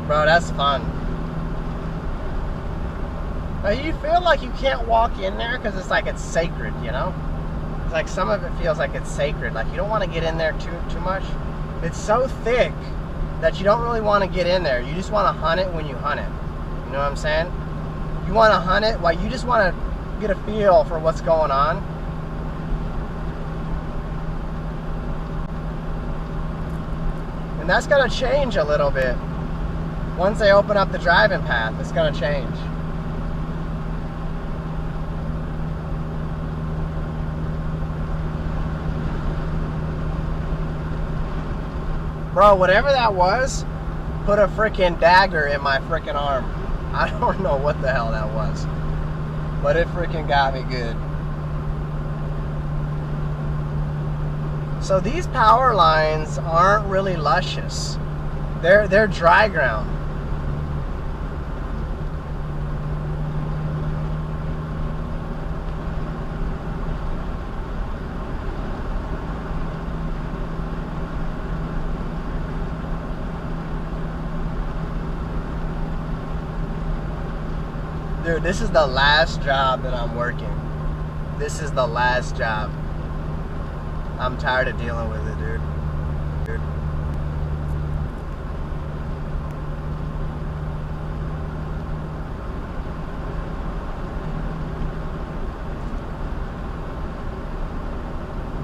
Bro, that's fun. But you feel like you can't walk in there because it's like it's sacred, you know? It's like some of it feels like it's sacred. Like you don't want to get in there too much. It's so thick that you don't really want to get in there. You just want to hunt it when you hunt it. You know what I'm saying? You want to hunt it while you just want to get a feel for what's going on. And that's going to change a little bit. Once they open up the driving path, it's going to change. Bro, whatever that was, put a freaking dagger in my freaking arm. I don't know what the hell that was, but it freaking got me good. So these power lines aren't really luscious. They're dry ground. Dude, this is the last job that I'm working. This is the last job. I'm tired of dealing with it, dude.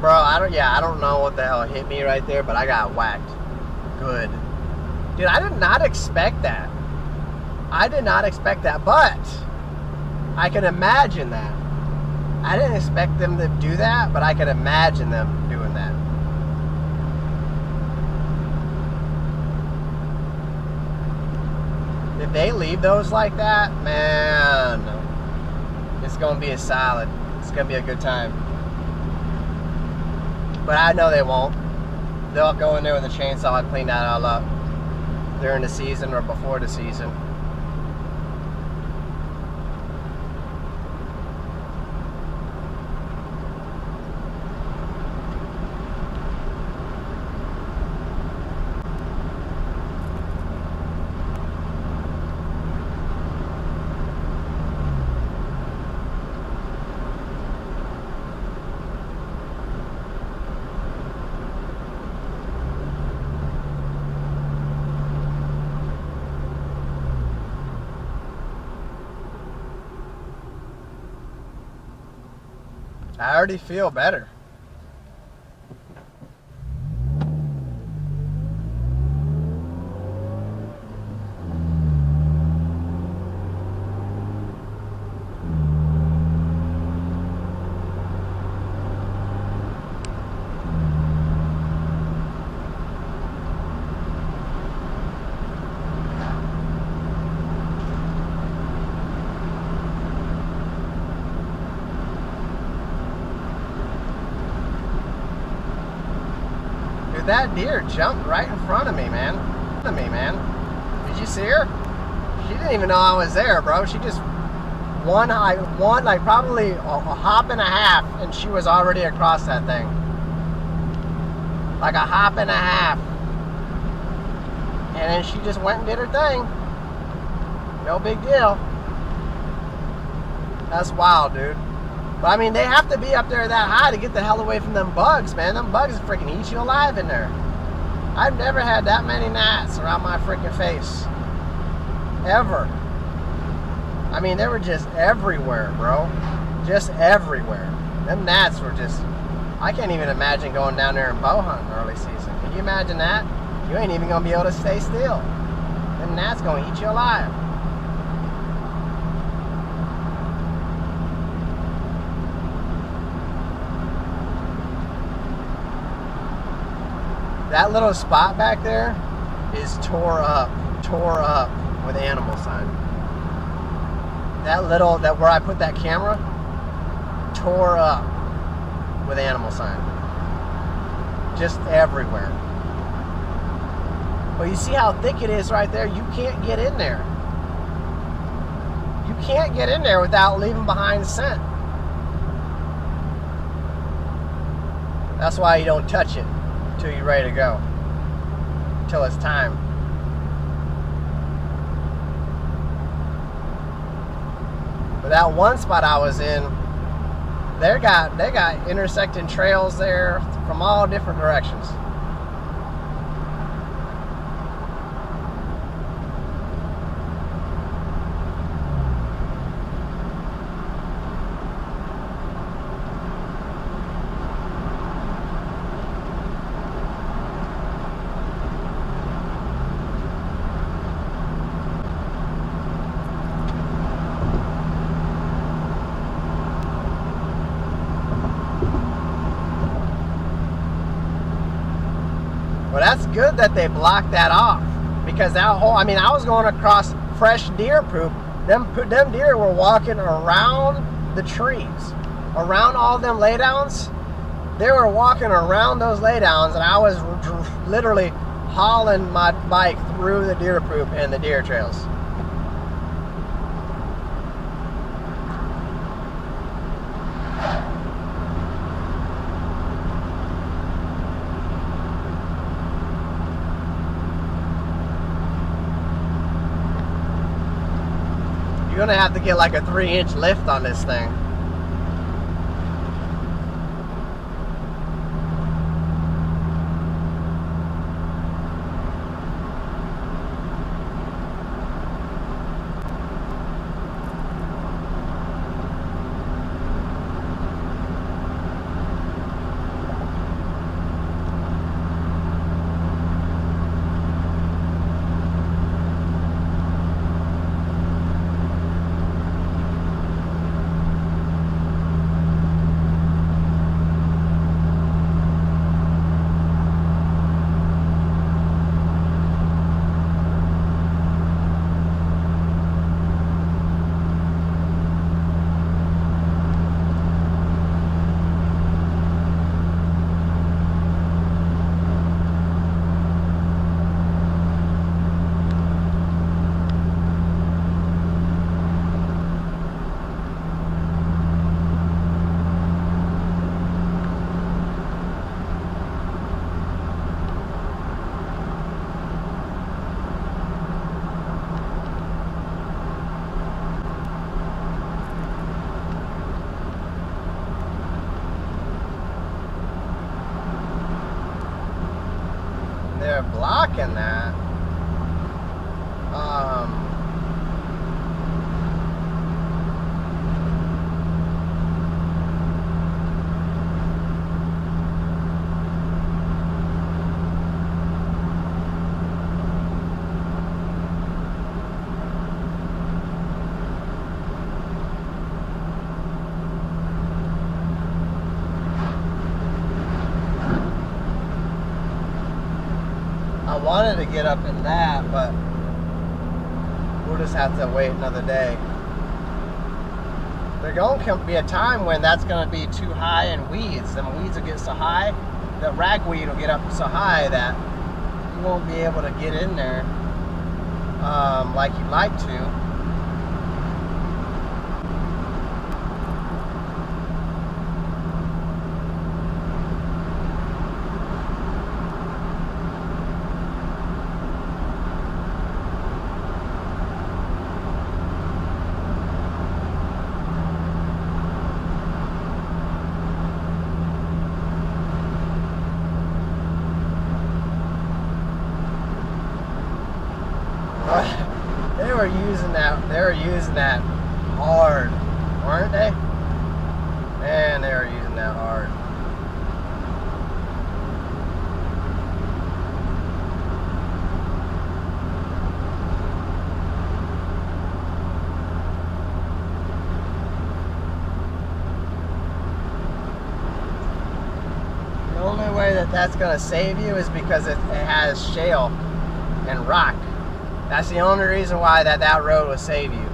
Bro, I don't know what the hell hit me right there, but I got whacked. Good. Dude, I did not expect that. But I can imagine that. I didn't expect them to do that, but I could imagine them doing that. If they leave those like that, man, it's going to be a solid. It's going to be a good time. But I know they won't. They'll go in there with a chainsaw and clean that all up during the season or before the season. I already feel better. That deer jumped right in front of me, man. Did you see her? She didn't even know I was there, bro. She just one like probably a hop and a half, and she was already across that thing. Like a hop and a half. And then she just went and did her thing. No big deal. That's wild, dude. But I mean, they have to be up there that high to get the hell away from them bugs, man. Them bugs freaking eat you alive in there. I've never had that many gnats around my freaking face. Ever. I mean, they were just everywhere, bro. Just everywhere. Them gnats were just... I can't even imagine going down there and bow hunting early season. Can you imagine that? You ain't even going to be able to stay still. Them gnats going to eat you alive. That little spot back there is tore up with animal sign. That where I put that camera, tore up with animal sign. Just everywhere. But you see how thick it is right there? You can't get in there. You can't get in there without leaving behind scent. That's why you don't touch it until you're ready to go. Until it's time. But that one spot I was in, they got intersecting trails there from all different directions. Well, that's good that they blocked that off, because that whole, I mean, I was going across fresh deer poop. Them deer were walking around the trees, around all them laydowns. They were walking around those laydowns, and I was literally hauling my bike through the deer poop and the deer trails. You're gonna have to get like a 3-inch lift on this thing. They're blocking that. I wanted to get up in that, but we'll just have to wait another day. There's going to be a time when that's going to be too high in weeds. Them weeds will get so high, the ragweed will get up so high that you won't be able to get in there like you'd like to. They were using that hard, weren't they? Man, they were using that hard. The only way that that's going to save you is because it has shale and rock. That's the only reason why that road will save you.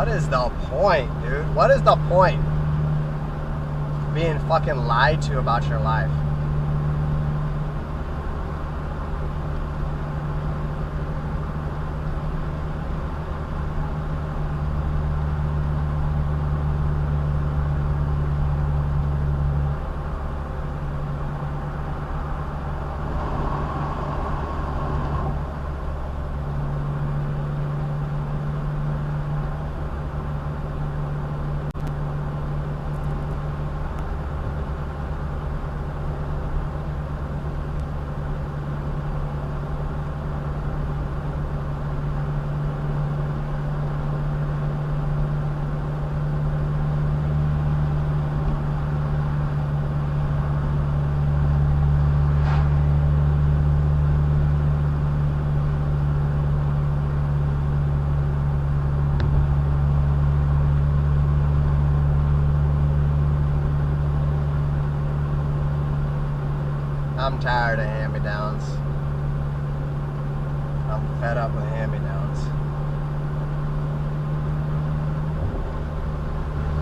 What is the point, dude? What is the point? Being fucking lied to about your life. I'm tired of hand-me-downs. I'm fed up with hand-me-downs.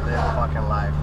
Live fucking life.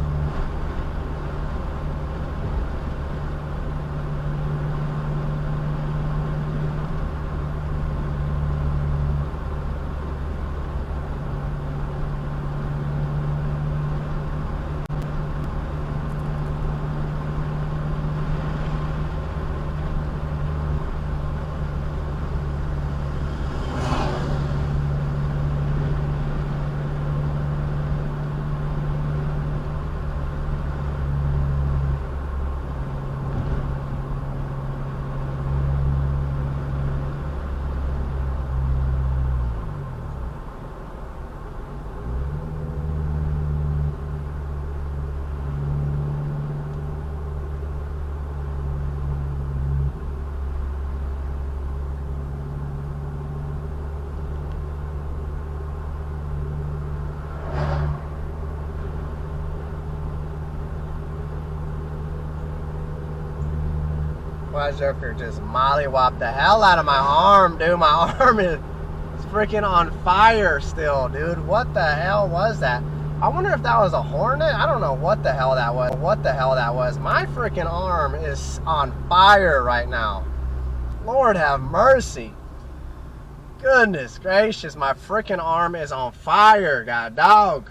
Why Joker just mollywopped the hell out of my arm, dude. My arm is freaking on fire still, dude. What the hell was that? I wonder if that was a hornet. I don't know what the hell that was. What the hell that was. My freaking arm is on fire right now. Lord have mercy. Goodness gracious, my freaking arm is on fire, god dog.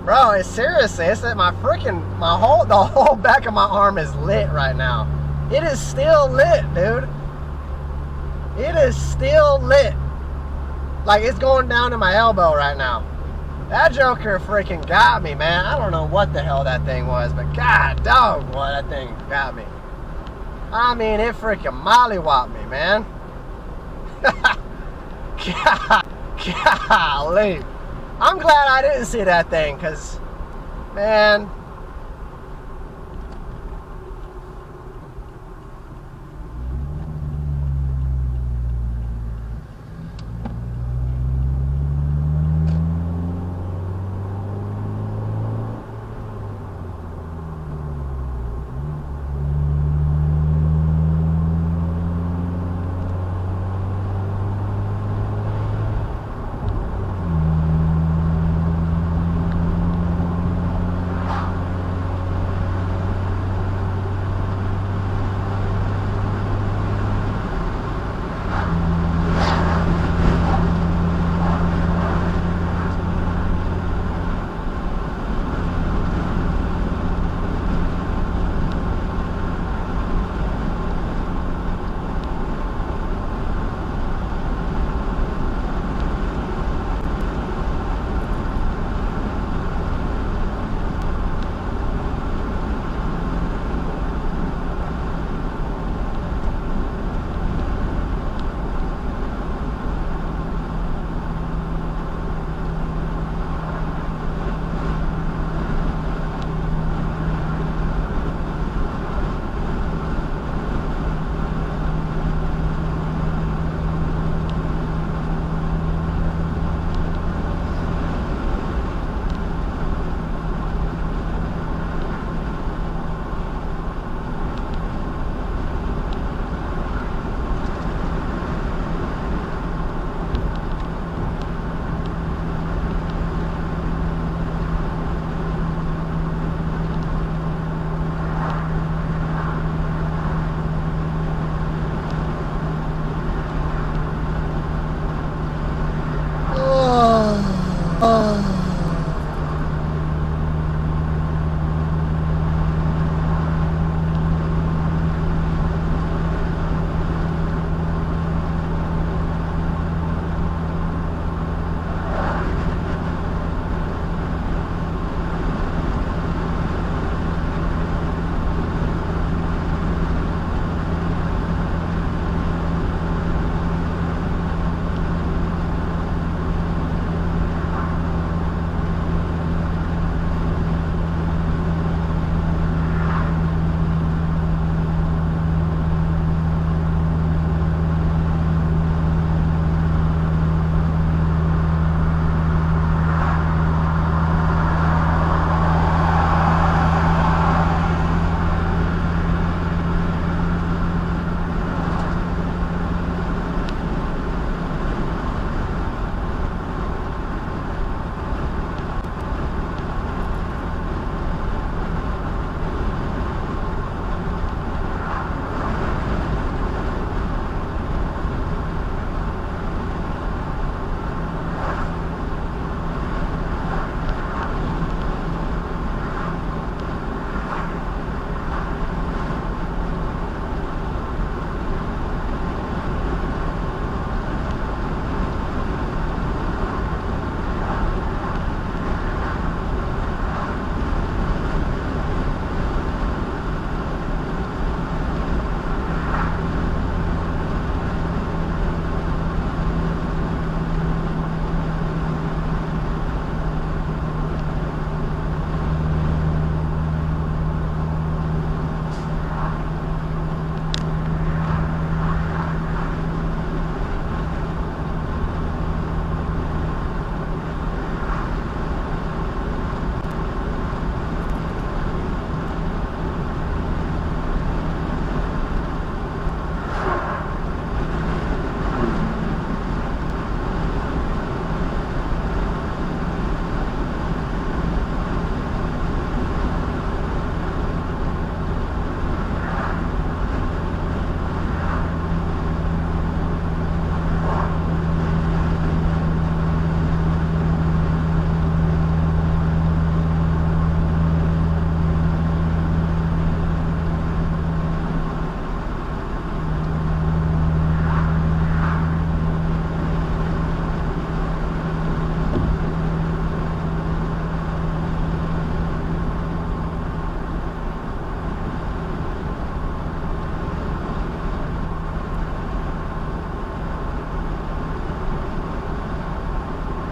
Bro, it's seriously, it's that the whole back of my arm is lit right now. It is still lit, dude. It is still lit. Like, it's going down to my elbow right now. That Joker freaking got me, man. I don't know what the hell that thing was, but god dog, boy, that thing got me. I mean, it freaking mollywopped me, man. Golly. I'm glad I didn't see that thing, because, man,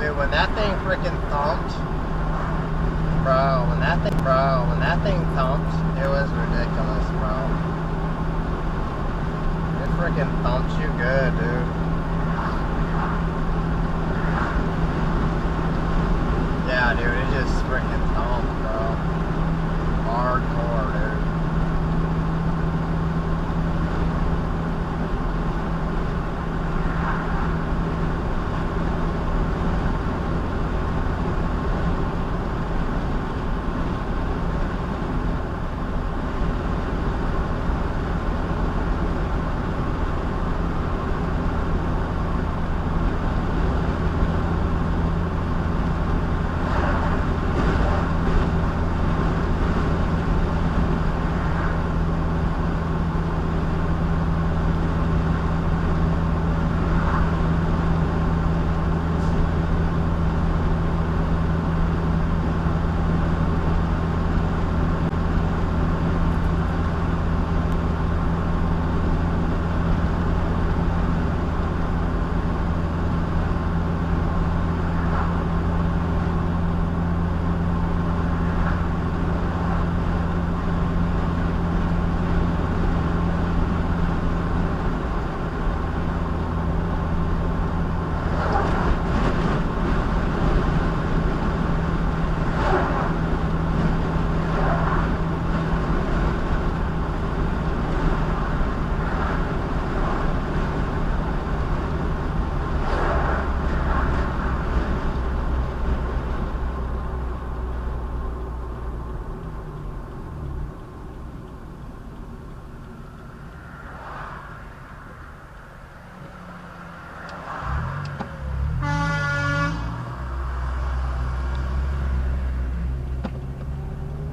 Dude, when that thing freaking thumped, bro, when that thing thumped, it was ridiculous, bro. It freaking thumped you good, dude. Yeah, dude, it just freaking thumped, bro. Hardcore, dude.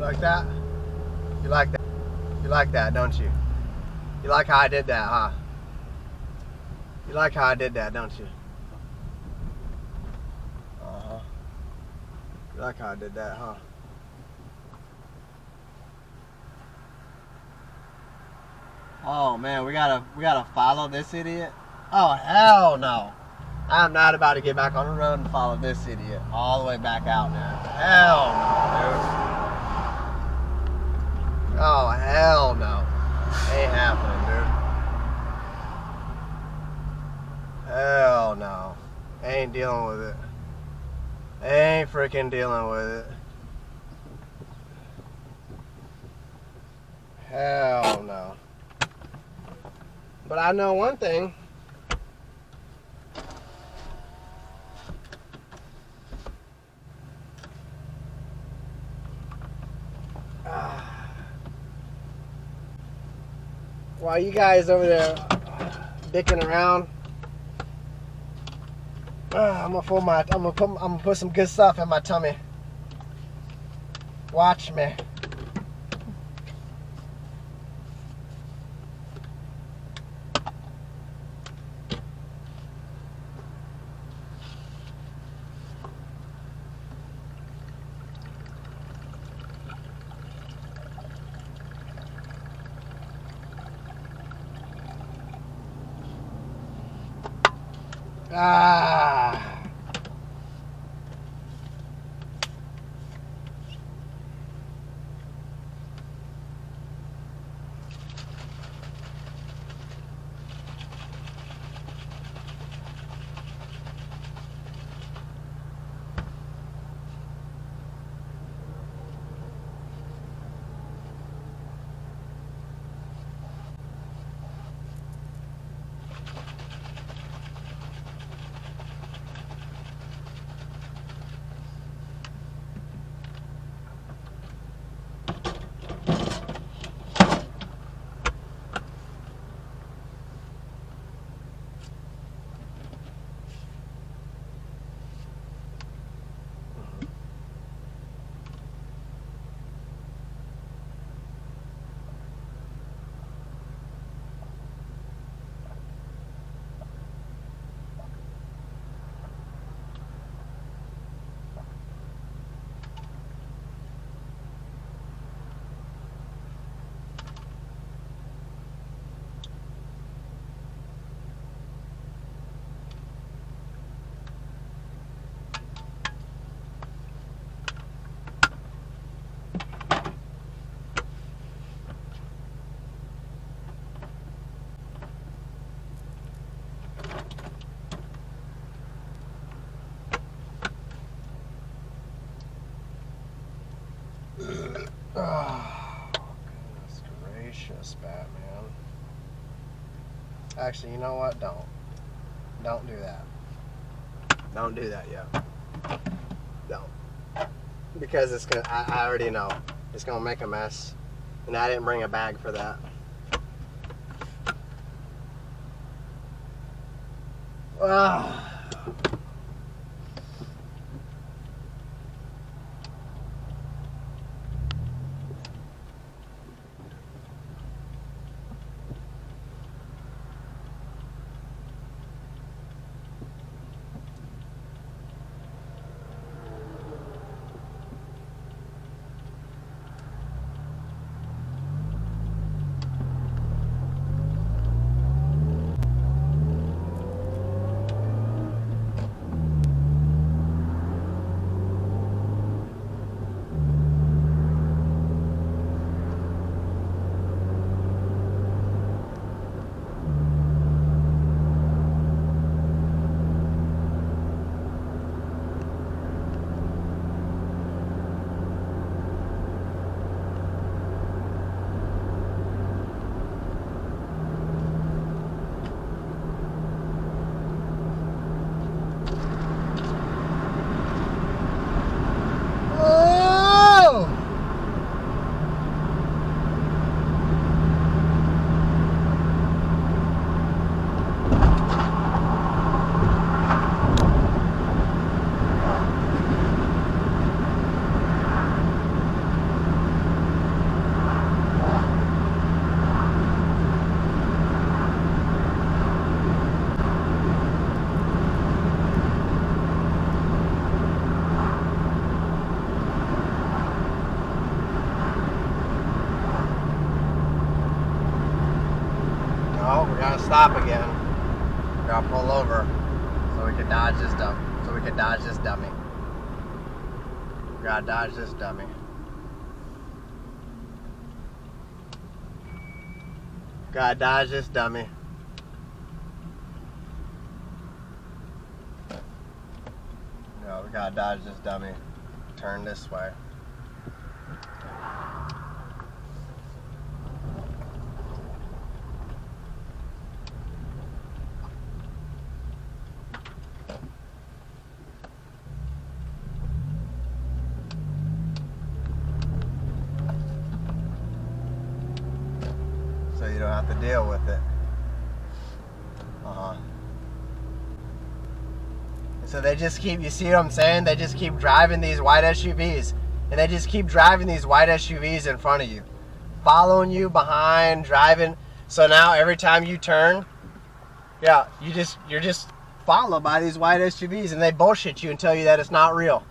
Like that? You like that? You like that, don't you? You like how I did that, huh? You like how I did that, don't you? Uh-huh. You like how I did that, huh? Oh man, we gotta follow this idiot? Oh hell no. I'm not about to get back on the road and follow this idiot all the way back out now. Hell no, dude. Oh, hell no. Ain't happening, dude. Hell no. Ain't dealing with it. Ain't freaking dealing with it. Hell no. But I know one thing. While you guys over there dicking around, I'm gonna put some good stuff in my tummy. Watch me. Ah. Oh, goodness gracious, Batman. Actually, you know what? Don't do that. Don't do that yet. Don't. Because it's gonna, I already know. It's gonna make a mess. And I didn't bring a bag for that. Ah. We gotta stop again. We gotta pull over so we can dodge this dummy. We gotta dodge this dummy. Gotta dodge this dummy. No, we gotta dodge this dummy. Turn this way. So you don't have to deal with it. So they just keep, you see what I'm saying? They just keep driving these white SUVs. And they just keep driving these white SUVs in front of you. Following you behind, driving. So now every time you turn, yeah, you're just followed by these white SUVs, and they bullshit you and tell you that it's not real.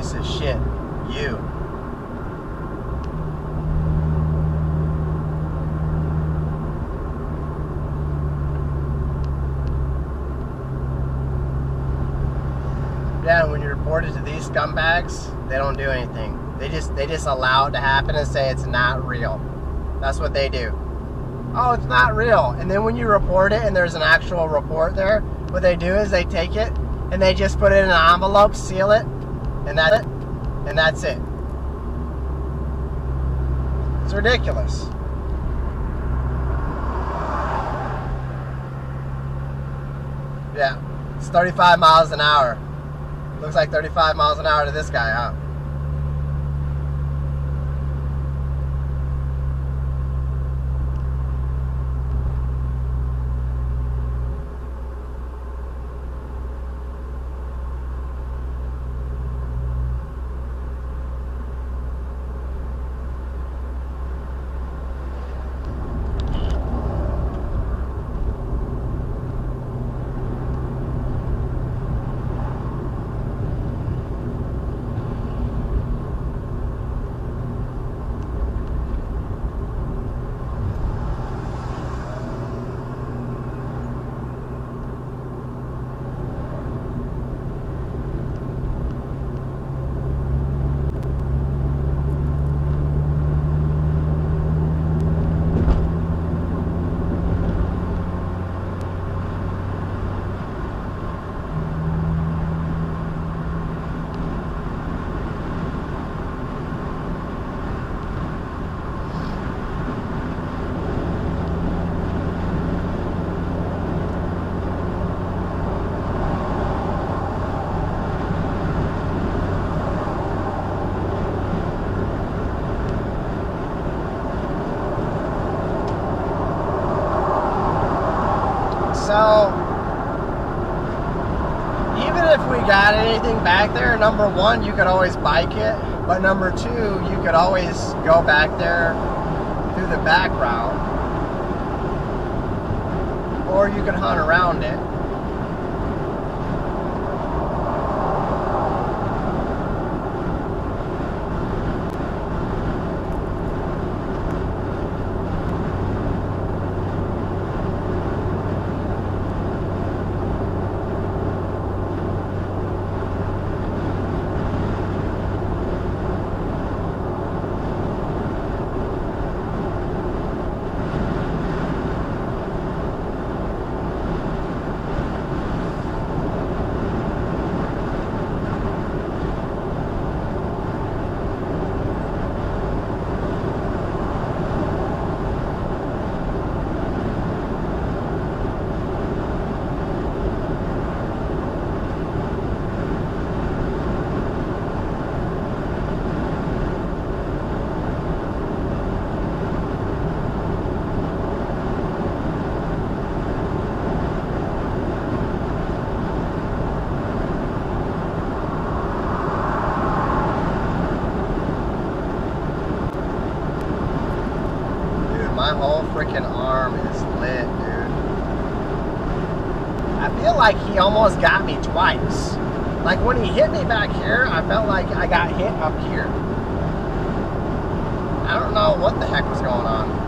piece of shit. You. Yeah, when you report it to these scumbags, they don't do anything. They just allow it to happen and say it's not real. That's what they do. Oh, it's not real. And then when you report it and there's an actual report there, what they do is they take it and they just put it in an envelope, seal it, and that's it. And that's it. It's ridiculous. Yeah, it's 35 miles an hour. Looks like 35 miles an hour to this guy, huh? So, even if we got anything back there, number one, you could always bike it. But number two, you could always go back there through the back route. Or you could hunt around it. Freaking arm is lit, dude. I feel like he almost got me twice. Like when he hit me back here, I felt like I got hit up here. I don't know what the heck was going on.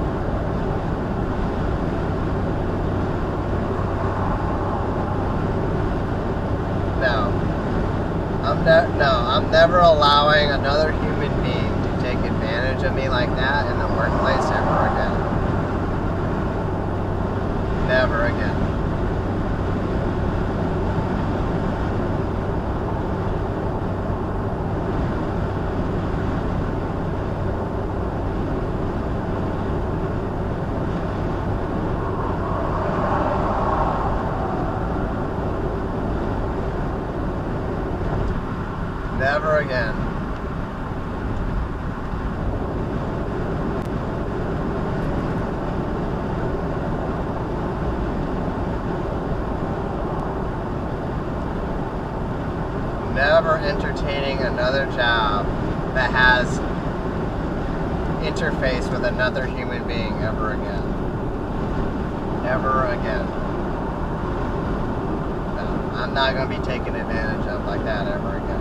I'm never allowing another human being to take advantage of me like that in the workplace ever again. Never again. Never again. Never entertaining another job that has interface with another human being ever again. Ever again. No, I'm not going to be taken advantage of like that ever again.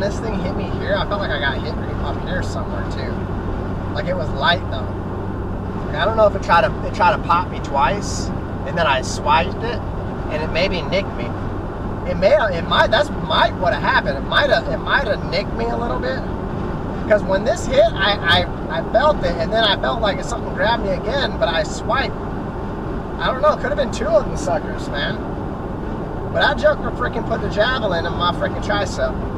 this thing hit me here, I felt like I got hit up here somewhere too. Like it was light though. Like, I don't know if it tried to pop me twice, and then I swiped it, and it maybe nicked me. That's what happened. It might have nicked me a little bit. Because when this hit, I felt it, and then I felt like something grabbed me again, but I swiped. I don't know, it could have been two of them suckers, man. But that joker freaking put the javelin in my freaking tricep.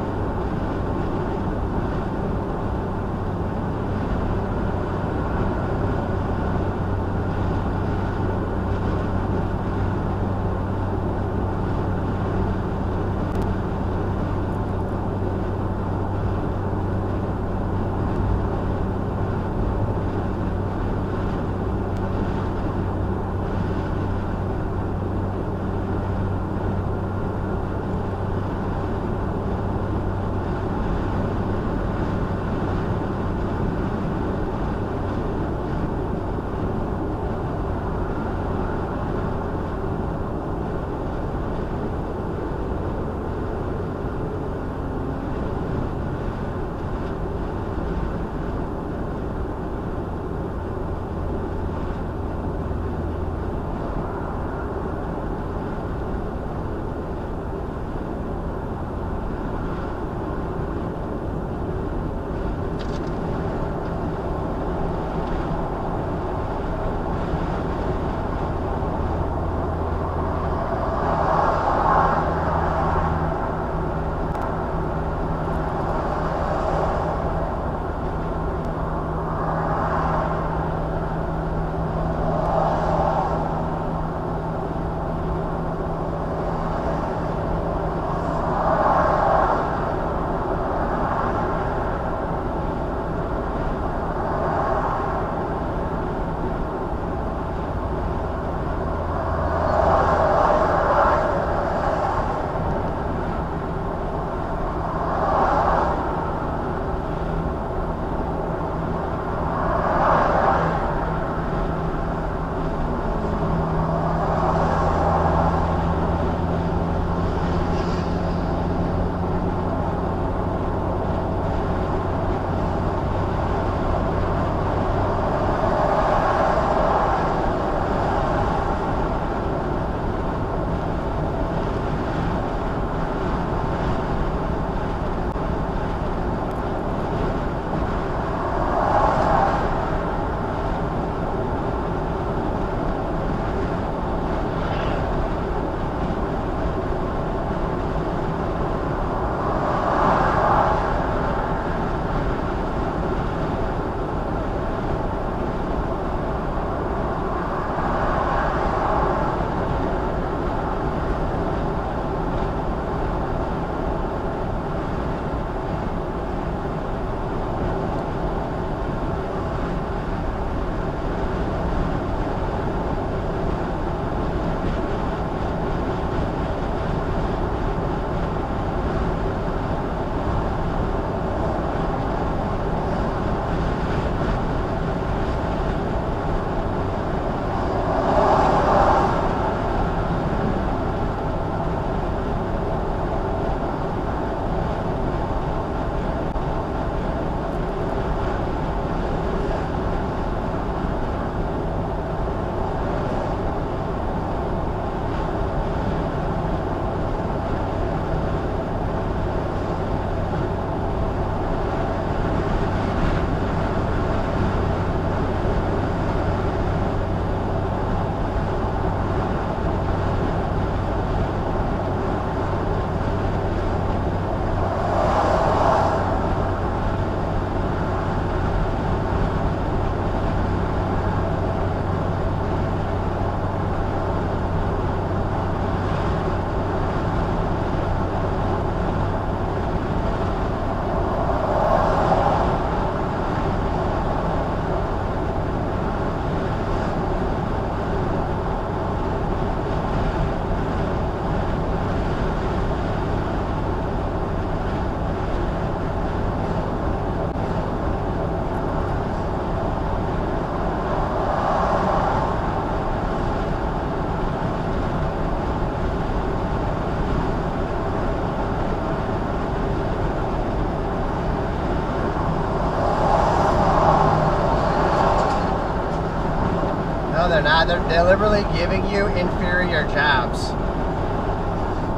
No, they're not. They're deliberately giving you inferior jobs.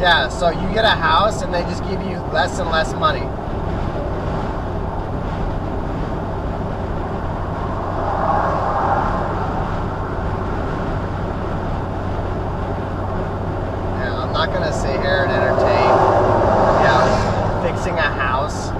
Yeah, so you get a house and they just give you less and less money. Yeah, I'm not gonna sit here and entertain, fixing a house.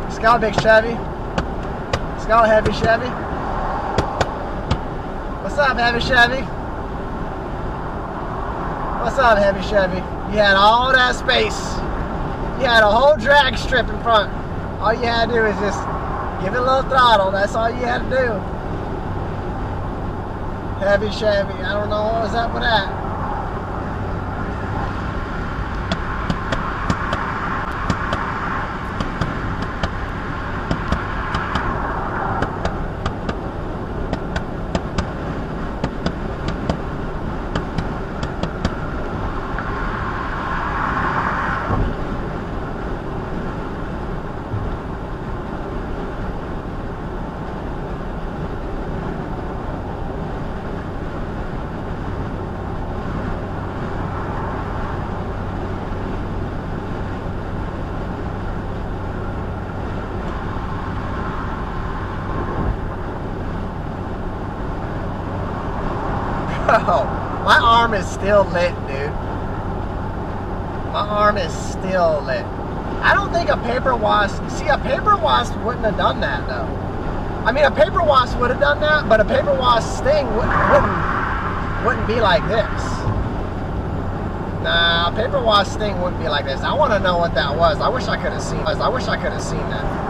Let's go, big Chevy. Let's go, heavy Chevy. What's up, heavy Chevy? What's up, heavy Chevy? You had all that space. You had a whole drag strip in front. All you had to do is just give it a little throttle. That's all you had to do. Heavy Chevy. I don't know what was up with that. Bro, my arm is still lit, dude. My arm is still lit. I don't think a paper wasp... See, a paper wasp wouldn't have done that, though. I mean, a paper wasp would have done that, but a paper wasp sting wouldn't be like this. Nah, a paper wasp sting wouldn't be like this. I want to know what that was. I wish I could have seen that.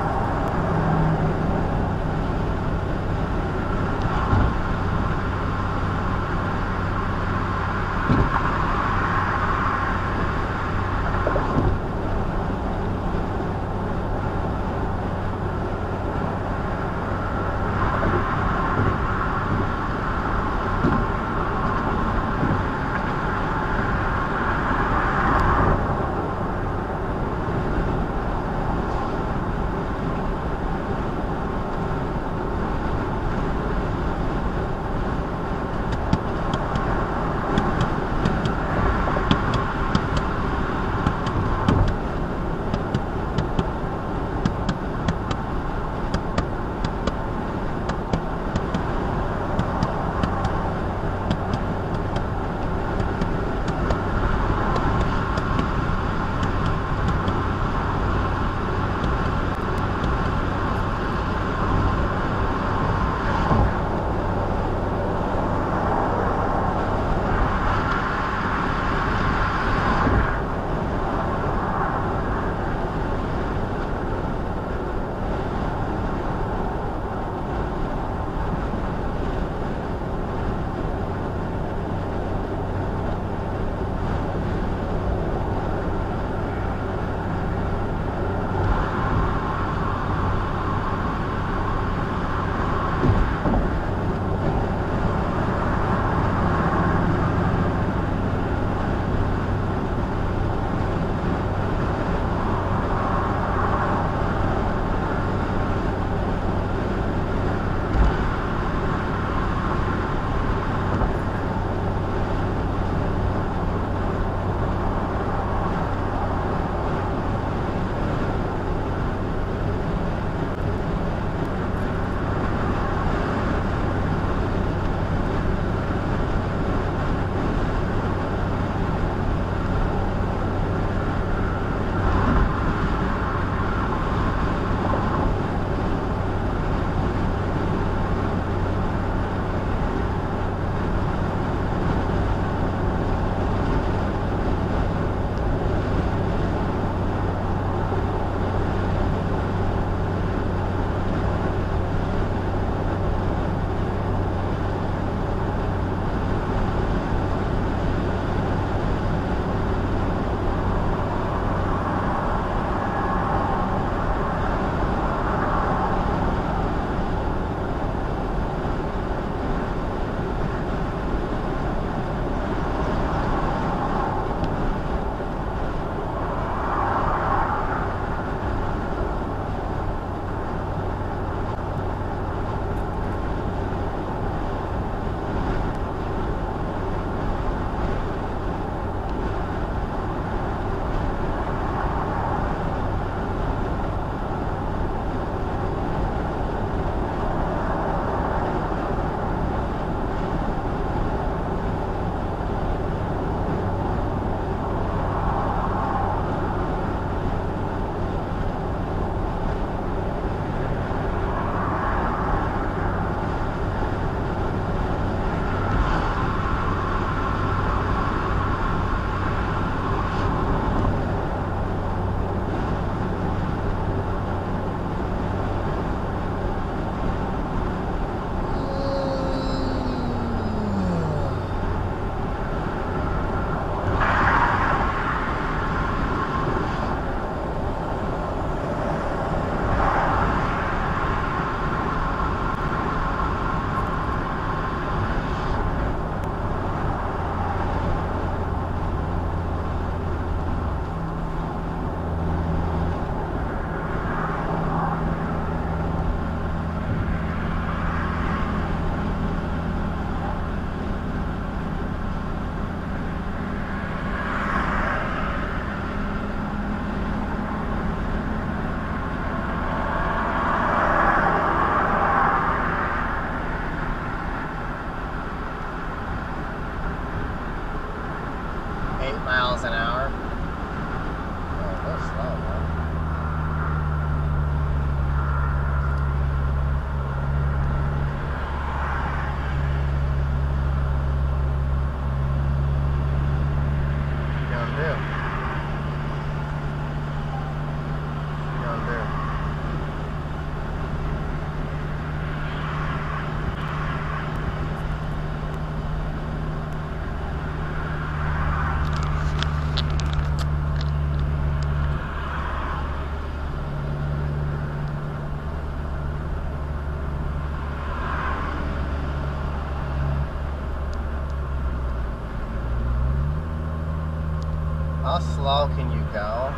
How slow can you go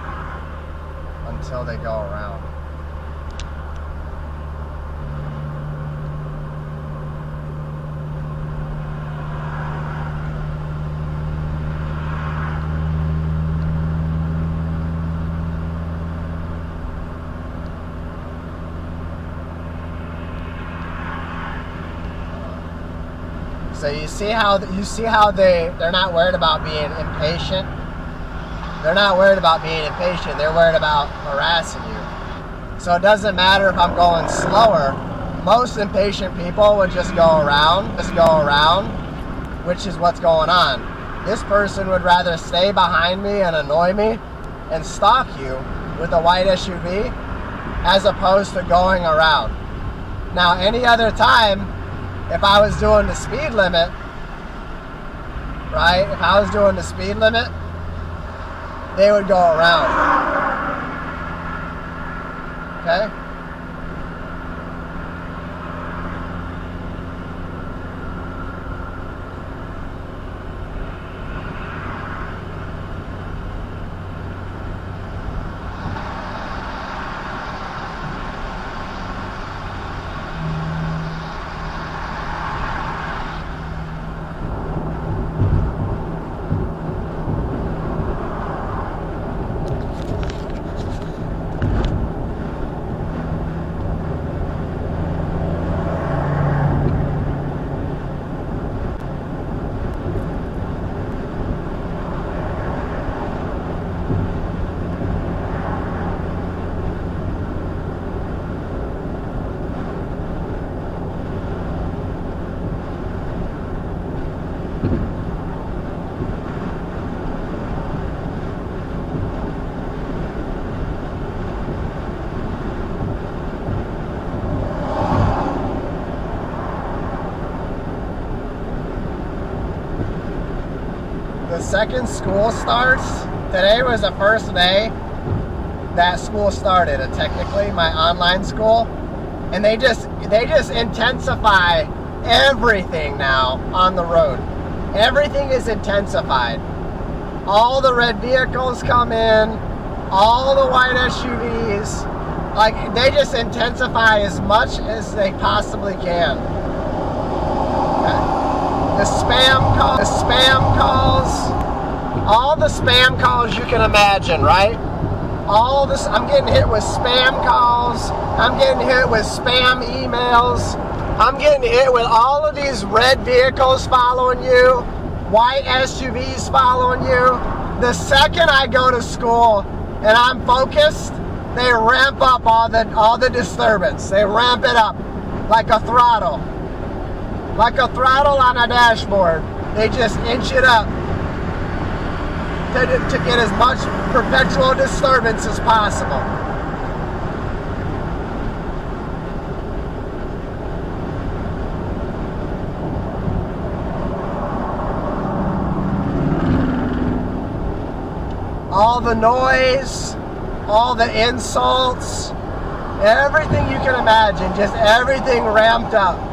until they go around? So you see how they're not worried about being impatient. They're not worried about being impatient. They're worried about harassing you. So it doesn't matter if I'm going slower. Most impatient people would just go around, which is what's going on. This person would rather stay behind me and annoy me and stalk you with a white SUV as opposed to going around. Now, any other time, if I was doing the speed limit, right? If I was doing the speed limit, they would go around. Okay? The second school starts, today was the first day that school started, technically, my online school. And they just intensify everything now on the road. Everything is intensified. All the red vehicles come in, all the white SUVs, like they just intensify as much as they possibly can. Okay. The spam calls, all the spam calls you can imagine, right? All this, I'm getting hit with spam calls, I'm getting hit with spam emails, I'm getting hit with all of these red vehicles following you, white SUVs following you. The second I go to school and I'm focused, they ramp up all the disturbance. They ramp it up like a throttle. Like a throttle on a dashboard. They just inch it up to get as much perpetual disturbance as possible. All the noise, all the insults, everything you can imagine, just everything ramped up.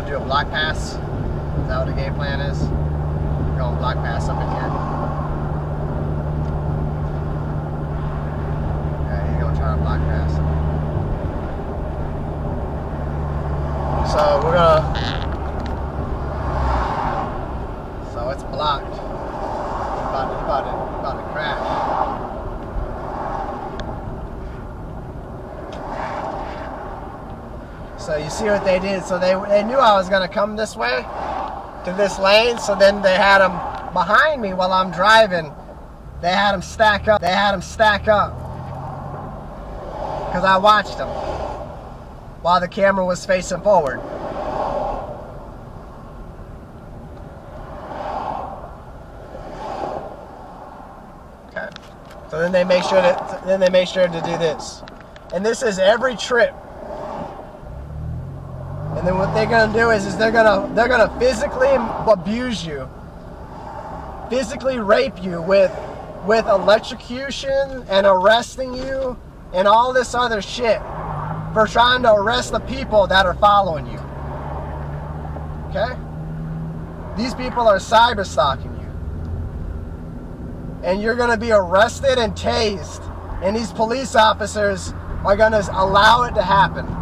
do a block pass. Is that what the game plan is? Go block pass up in here. Yeah, he's gonna try to block pass. So we're gonna. So it's blocked. He's about to crash. So you see what they did. So they knew I was gonna come this way to this lane. So then they had them behind me while I'm driving. They had them stack up. Because I watched them while the camera was facing forward. Okay. So then they make sure to do this. And this is every trip. And then what they're gonna do is they're gonna physically abuse you, physically rape you with electrocution and arresting you and all this other shit for trying to arrest the people that are following you. Okay? These people are cyber stalking you. And you're gonna be arrested and tased, and these police officers are gonna allow it to happen.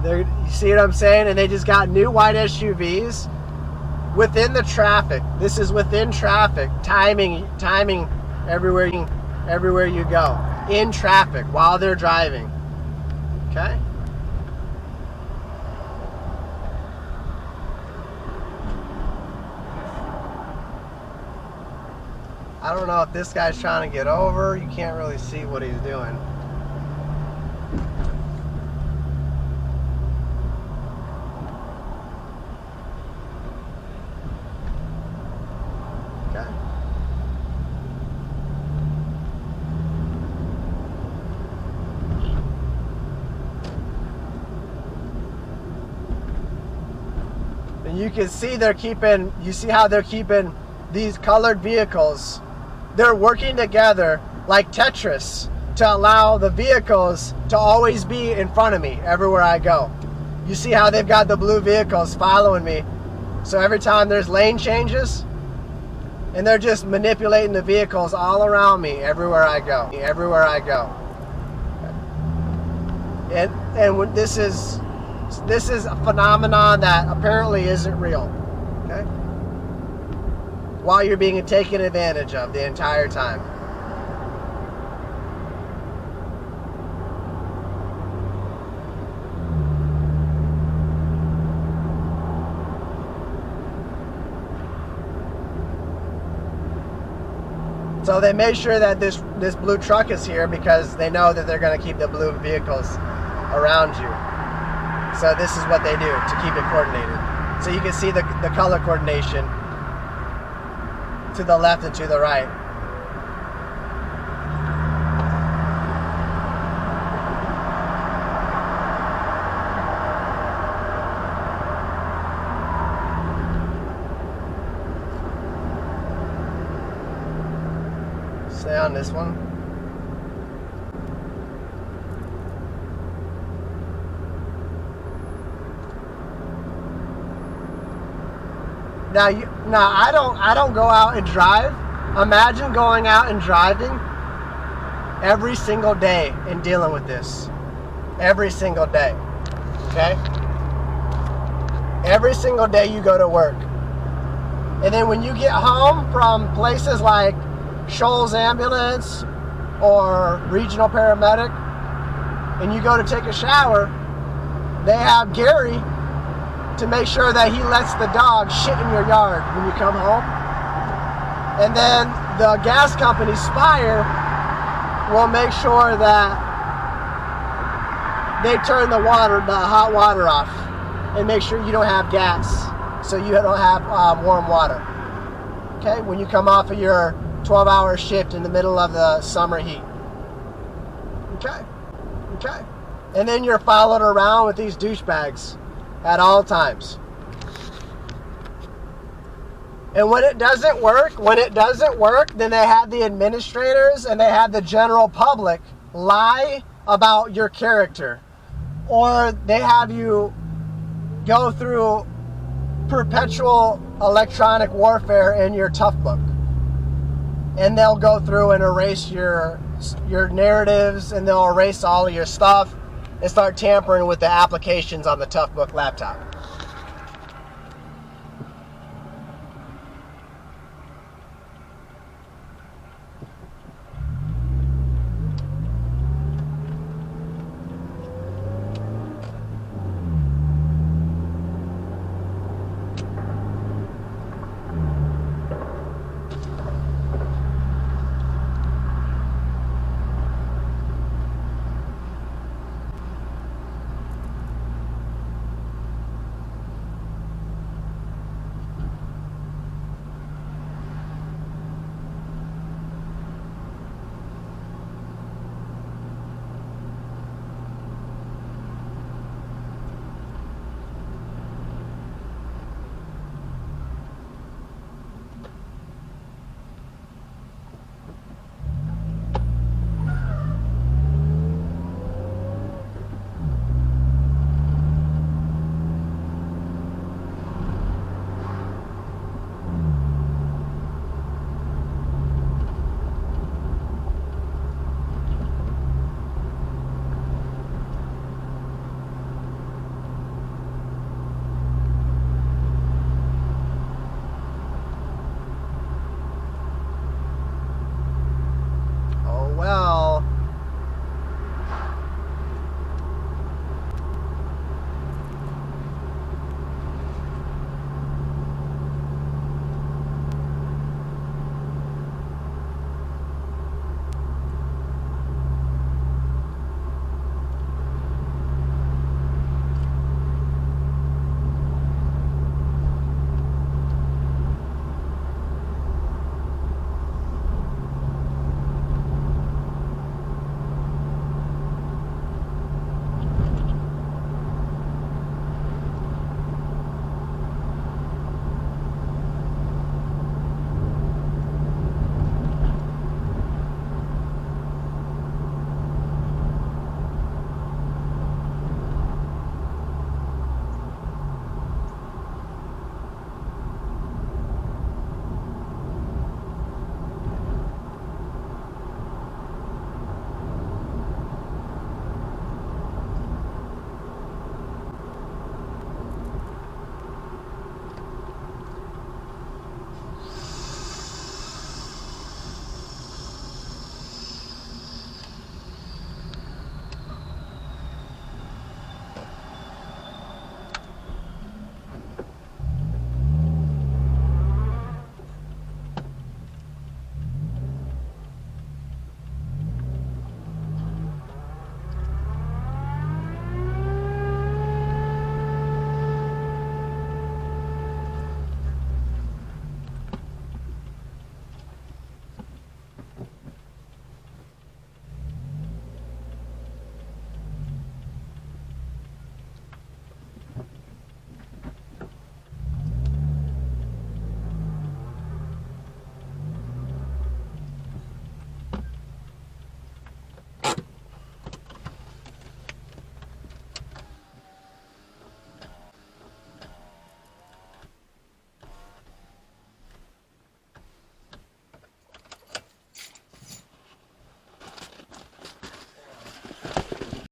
You see what I'm saying? And they just got new white SUVs within the traffic. This is within traffic, timing everywhere you go, in traffic while they're driving. Okay? I don't know if this guy's trying to get over. You can't really see what he's doing. You can see you see how they're keeping these colored vehicles. They're working together like Tetris to allow the vehicles to always be in front of me everywhere I go. You see how they've got the blue vehicles following me. So every time there's lane changes, and they're just manipulating the vehicles all around me everywhere I go. And this is a phenomenon that apparently isn't real, okay? While you're being taken advantage of the entire time. So they made sure that this blue truck is here because they know that they're going to keep the blue vehicles around you. So this is what they do to keep it coordinated. So you can see the color coordination to the left and to the right. Stay on this one. Now I don't go out and drive. Imagine going out and driving every single day and dealing with this. Every single day. Okay? Every single day you go to work. And then when you get home from places like Shoals Ambulance or Regional Paramedic and you go to take a shower, they have Gary to make sure that he lets the dog shit in your yard when you come home. And then the gas company, Spire, will make sure that they turn the hot water off and make sure you don't have gas, so you don't have warm water. Okay, when you come off of your 12-hour shift in the middle of the summer heat. Okay. And then you're followed around with these douchebags at all times. And when it doesn't work, then they have the administrators and they have the general public lie about your character. Or they have you go through perpetual electronic warfare in your tough book. And they'll go through and erase your narratives, and they'll erase all of your stuff and start tampering with the applications on the Toughbook laptop.